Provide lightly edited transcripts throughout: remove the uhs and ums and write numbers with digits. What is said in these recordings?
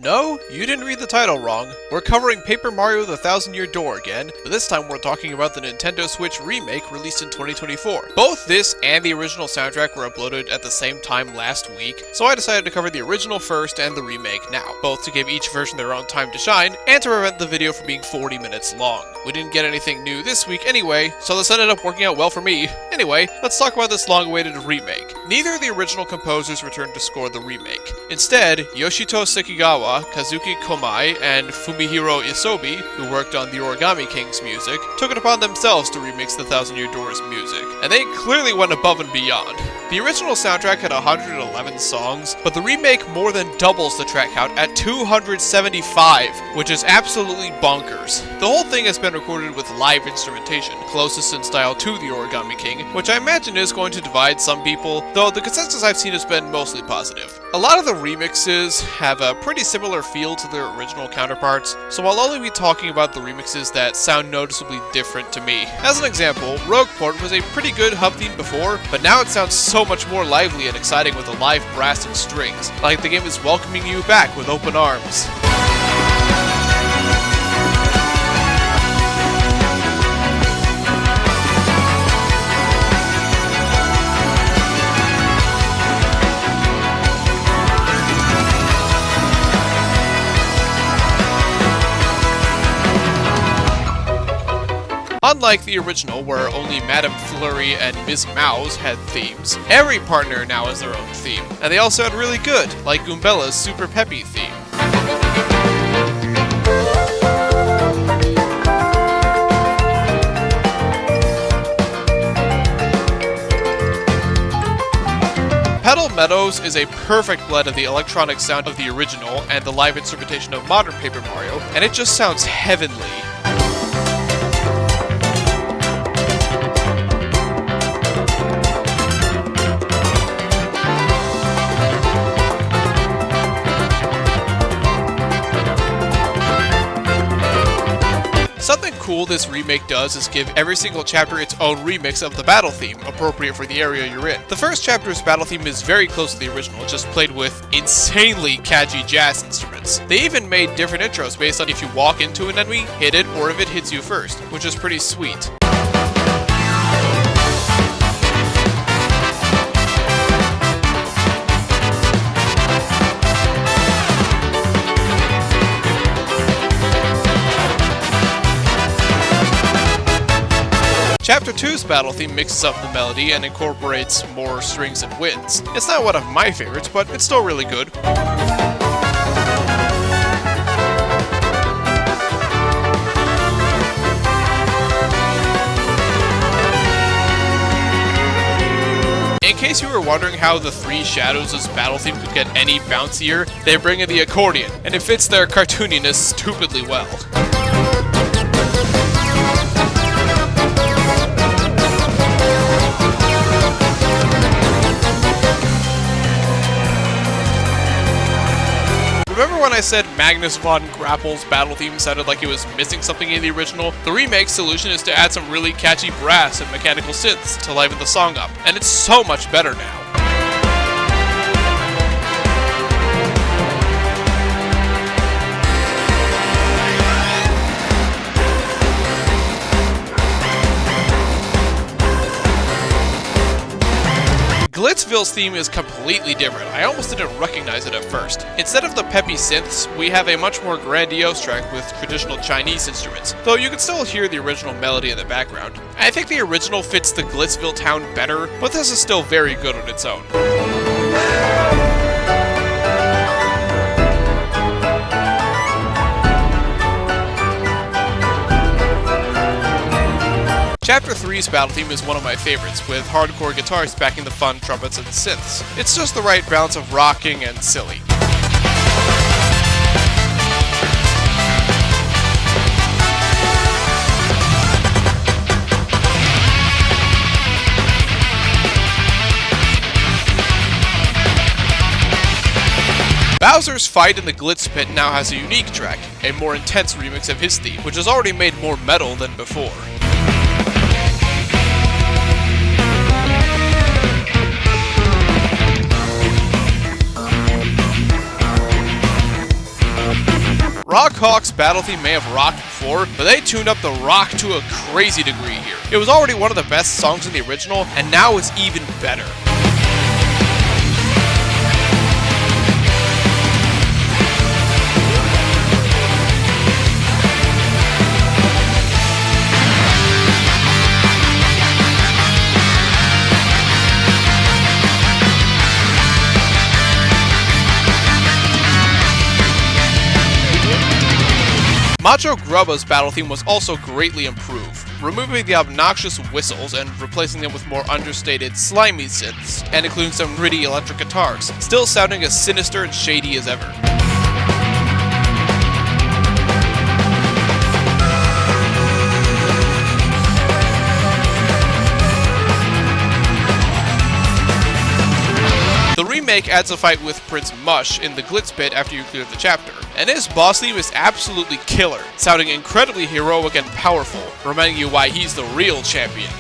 No, you didn't read the title wrong. We're covering Paper Mario: The Thousand-Year Door again, but this time we're talking about the Nintendo Switch Remake released in 2024. Both this and the original soundtrack were uploaded at the same time last week, so I decided to cover the original first and the remake now, both to give each version their own time to shine, and to prevent the video from being 40 minutes long. We didn't get anything new this week anyway, so this ended up working out well for me. Anyway, let's talk about this long-awaited remake. Neither of the original composers returned to score the remake. Instead, Yoshito Sekigawa, Kazuki Komai, and Fumihiro Isobe, who worked on the Origami King's music, took it upon themselves to remix the Thousand-Year Door's music, and they clearly went above and beyond. The original soundtrack had 111 songs, but the remake more than doubles the track count at 275, which is absolutely bonkers. The whole thing has been recorded with live instrumentation, closest in style to the Origami King, which I imagine is going to divide some people, though the consensus I've seen has been mostly positive. A lot of the remixes have a pretty similar feel to their original counterparts, so I'll only be talking about the remixes that sound noticeably different to me. As an example, Rogueport was a pretty good hub theme before, but now it sounds so much more lively and exciting with a live brass and strings, like the game is welcoming you back with open arms. Unlike the original, where only Madame Flurry and Ms. Mouse had themes, every partner now has their own theme, and they all sound really good, like Goombella's Super Peppy theme. Petal Meadows is a perfect blend of the electronic sound of the original and the live instrumentation of modern Paper Mario, and it just sounds heavenly. Something cool this remake does is give every single chapter its own remix of the battle theme, appropriate for the area you're in. The first chapter's battle theme is very close to the original, just played with insanely catchy jazz instruments. They even made different intros based on if you walk into an enemy, hit it, or if it hits you first, which is pretty sweet. Chapter 2's battle theme mixes up the melody and incorporates more strings and winds. It's not one of my favorites, but it's still really good. In case you were wondering how the Three Shadows' battle theme could get any bouncier, they bring in the accordion, and it fits their cartooniness stupidly well. Remember when I said Magnus von Grappel's battle theme sounded like it was missing something in the original? The remake's solution is to add some really catchy brass and mechanical synths to liven the song up, and it's so much better now. Glitzville's theme is completely different. I almost didn't recognize it at first. Instead of the peppy synths, we have a much more grandiose track with traditional Chinese instruments, though you can still hear the original melody in the background. I think the original fits the Glitzville town better, but this is still very good on its own. Chapter 3's battle theme is one of my favorites, with hardcore guitars backing the fun trumpets and synths. It's just the right balance of rocking and silly. Bowser's fight in the Glitz Pit now has a unique track, a more intense remix of his theme, which has already made more metal than before. Rock Hawk's battle theme may have rocked before, but they tuned up the rock to a crazy degree here. It was already one of the best songs in the original, and now it's even better. Macho Grubba's battle theme was also greatly improved, removing the obnoxious whistles and replacing them with more understated, slimy synths, and including some gritty electric guitars, still sounding as sinister and shady as ever. The remake adds a fight with Prince Mush in the Glitz Pit after you clear the chapter, and his boss theme is absolutely killer, sounding incredibly heroic and powerful, reminding you why he's the real champion.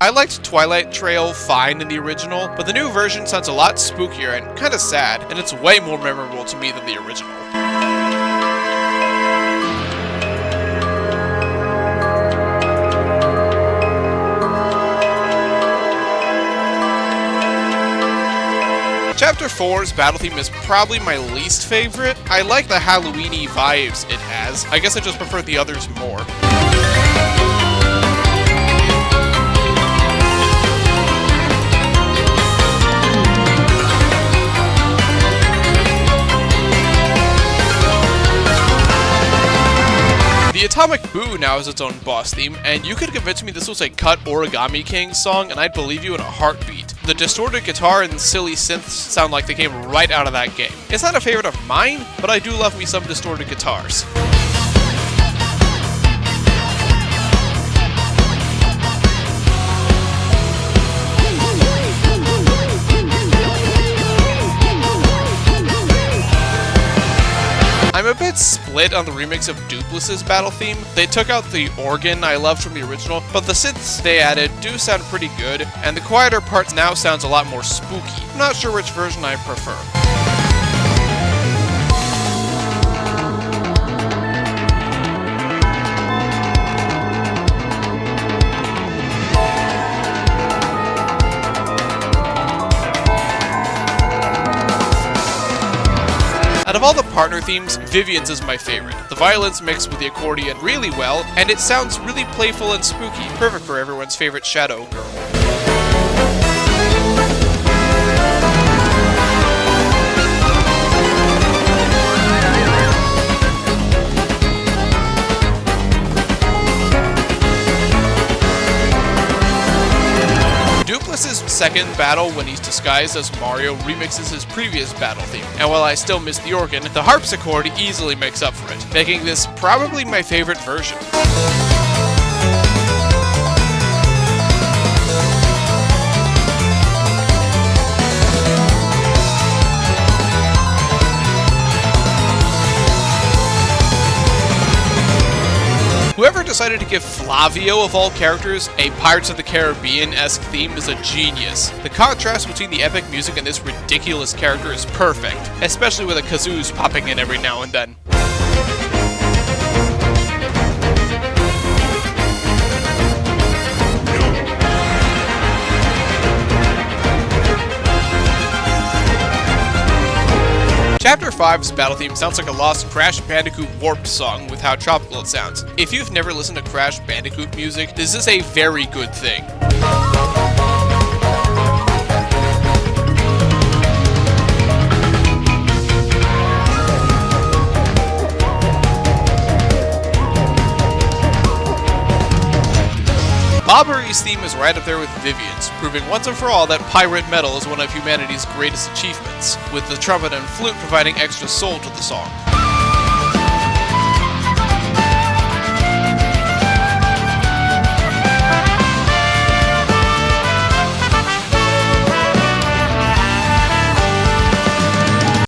I liked Twilight Trail fine in the original, but the new version sounds a lot spookier and kinda sad, and it's way more memorable to me than the original. Chapter 4's battle theme is probably my least favorite. I like the Halloween-y vibes it has. I guess I just prefer the others more. The Atomic Boo now has its own boss theme, and you could convince me this was a cut Origami King song, and I'd believe you in a heartbeat. The distorted guitar and silly synths sound like they came right out of that game. It's not a favorite of mine, but I do love me some distorted guitars. I'm a bit split on the remix of Dupless's battle theme. They took out the organ I loved from the original, but the synths they added do sound pretty good, and the quieter parts now sounds a lot more spooky. I'm not sure which version I prefer. Out of all the partner themes, Vivian's is my favorite. The violins mix with the accordion really well, and it sounds really playful and spooky, perfect for everyone's favorite shadow girl. Dupless's second battle, when he's disguised as Mario, remixes his previous battle theme, and while I still miss the organ, the harpsichord easily makes up for it, making this probably my favorite version. Whoever decided to give Flavio, of all characters, a Pirates of the Caribbean-esque theme is a genius. The contrast between the epic music and this ridiculous character is perfect, especially with the kazoos popping in every now and then. Chapter 5's battle theme sounds like a lost Crash Bandicoot Warped song with how tropical it sounds. If you've never listened to Crash Bandicoot music, this is a very good thing. Bobbery's theme is right up there with Vivian's, proving once and for all that pirate metal is one of humanity's greatest achievements, with the trumpet and flute providing extra soul to the song.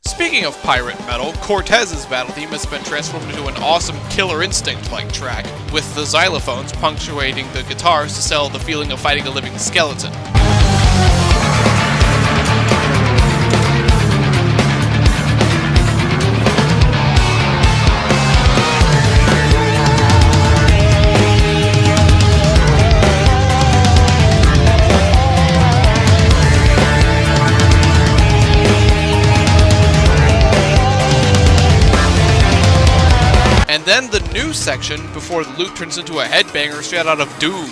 Speaking of of pirate metal, Cortez's battle theme has been transformed into an awesome Killer Instinct-like track, with the xylophones punctuating the guitars to sell the feeling of fighting a living skeleton. And then the new section before the loop turns into a headbanger straight out of Doom.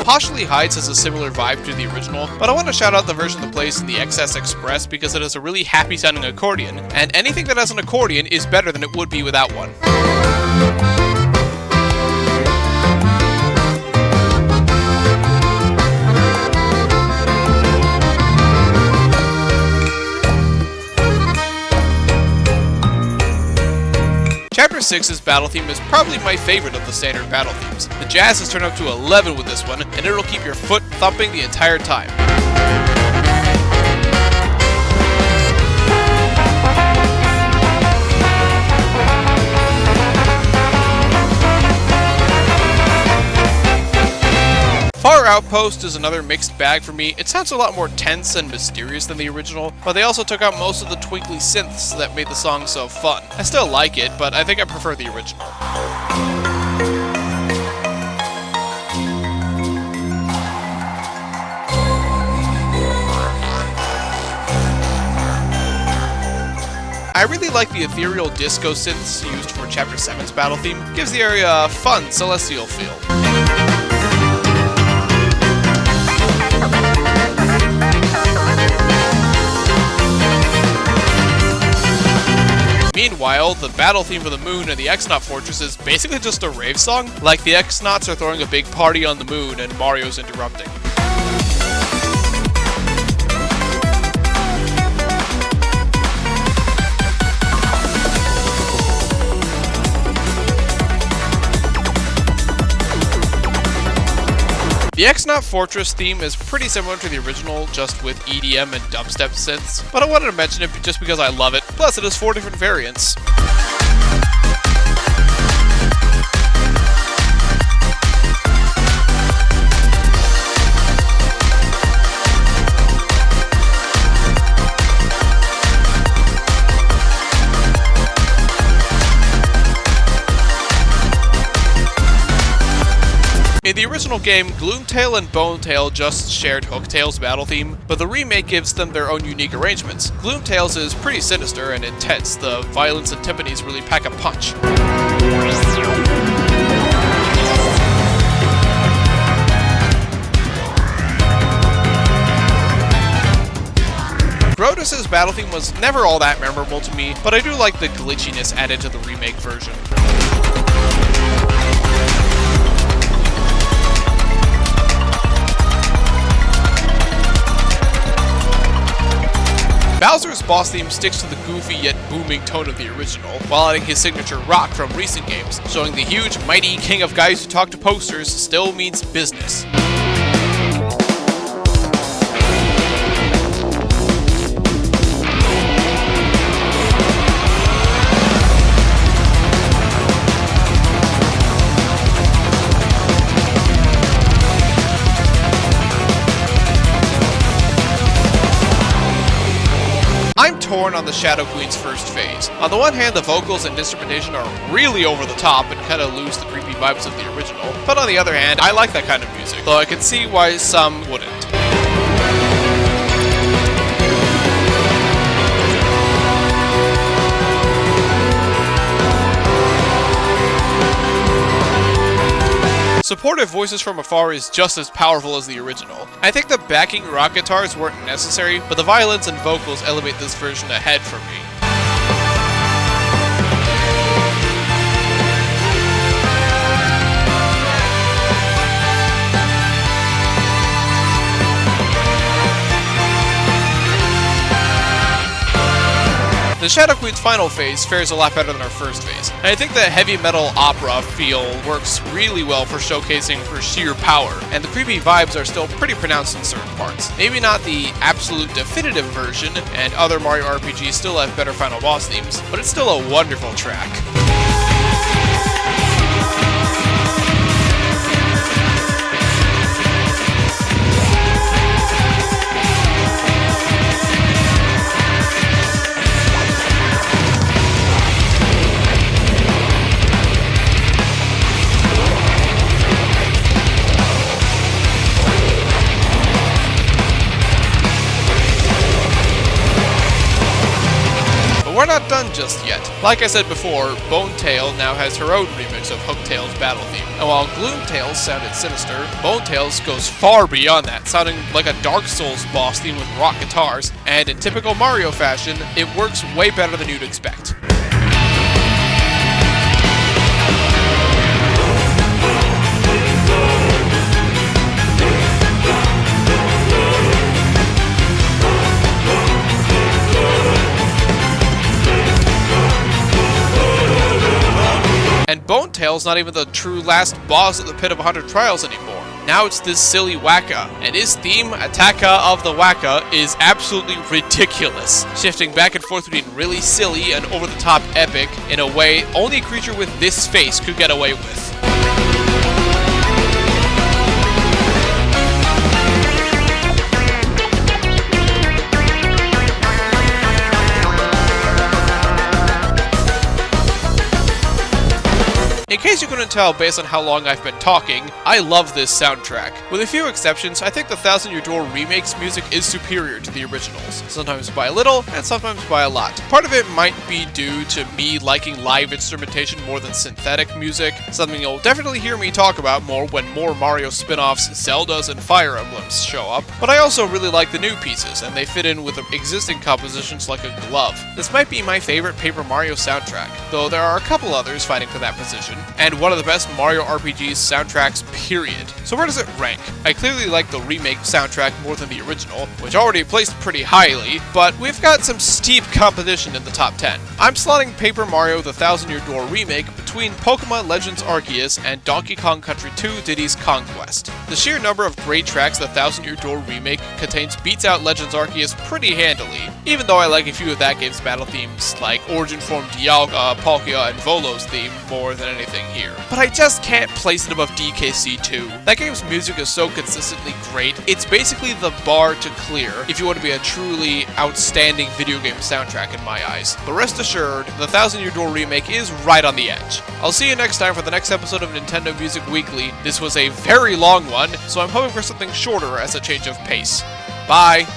Partially Heights has a similar vibe to the original, but I want to shout out the version that plays in the XS Express because it has a really happy sounding accordion, and anything that has an accordion is better than it would be without one. Chapter 6's battle theme is probably my favorite of the standard battle themes. The jazz has turned up to 11 with this one, and it'll keep your foot thumping the entire time. Far Outpost is another mixed bag for me. It sounds a lot more tense and mysterious than the original, but they also took out most of the twinkly synths that made the song so fun. I still like it, but I think I prefer the original. I really like the ethereal disco synths used for Chapter 7's battle theme. Gives the area a fun, celestial feel. Meanwhile, the battle theme for the moon and the X-Naut Fortress is basically just a rave song. Like the X-Nauts are throwing a big party on the moon and Mario's interrupting. The X-Naut Fortress theme is pretty similar to the original, just with EDM and dubstep synths, but I wanted to mention it just because I love it, plus it has 4 different variants. In the original game, Gloomtail and Bonetail just shared Hooktail's battle theme, but the remake gives them their own unique arrangements. Gloomtail's is pretty sinister and intense. The violence and timpanis really pack a punch. Grodus's battle theme was never all that memorable to me, but I do like the glitchiness added to the remake version. Bowser's boss theme sticks to the goofy yet booming tone of the original, while adding his signature rock from recent games, showing the huge, mighty king of guys who talk to posters still means business. I'm torn on the Shadow Queen's first phase. On the one hand, the vocals and instrumentation are really over the top and kind of lose the creepy vibes of the original, but on the other hand, I like that kind of music, though I can see why some wouldn't. Supportive voices from afar is just as powerful as the original. I think the backing rock guitars weren't necessary, but the violins and vocals elevate this version ahead for me. The Shadow Queen's final phase fares a lot better than our first phase, and I think the heavy metal opera feel works really well for showcasing her sheer power, and the creepy vibes are still pretty pronounced in certain parts. Maybe not the absolute definitive version, and other Mario RPGs still have better final boss themes, but it's still a wonderful track. We're not done just yet. Like I said before, Bonetail now has her own remix of Hooktail's battle theme. And while Gloomtails sounded sinister, Bonetails goes far beyond that, sounding like a Dark Souls boss theme with rock guitars, and in typical Mario fashion, it works way better than you'd expect. And Bonetail's not even the true last boss at the Pit of 100 Trials anymore. Now it's this silly Waka, and his theme, Attacka of the Waka, is absolutely ridiculous, shifting back and forth between really silly and over-the-top epic in a way only a creature with this face could get away with. In case you couldn't tell based on how long I've been talking, I love this soundtrack. With a few exceptions, I think the Thousand Year Door Remake's music is superior to the originals, sometimes by a little, and sometimes by a lot. Part of it might be due to me liking live instrumentation more than synthetic music, something you'll definitely hear me talk about more when more Mario spin-offs, Zeldas, and Fire Emblems show up, but I also really like the new pieces, and they fit in with existing compositions like a glove. This might be my favorite Paper Mario soundtrack, though there are a couple others fighting for that position, and one of the best Mario RPGs soundtracks, period. So where does it rank? I clearly like the remake soundtrack more than the original, which already placed pretty highly, but we've got some steep competition in the top 10. I'm slotting Paper Mario The Thousand Year Door Remake between Pokemon Legends Arceus and Donkey Kong Country 2 Diddy's Conquest. The sheer number of great tracks the Thousand Year Door Remake contains beats out Legends Arceus pretty handily, even though I like a few of that game's battle themes like Origin Form Dialga, Palkia, and Volo's theme more than anything here. But I just can't place it above DKC 2. That game's music is so consistently great, it's basically the bar to clear if you want to be a truly outstanding video game soundtrack in my eyes. But rest assured, the Thousand Year Door Remake is right on the edge. I'll see you next time for the next episode of Nintendo Music Weekly. This was a very long one, so I'm hoping for something shorter as a change of pace. Bye!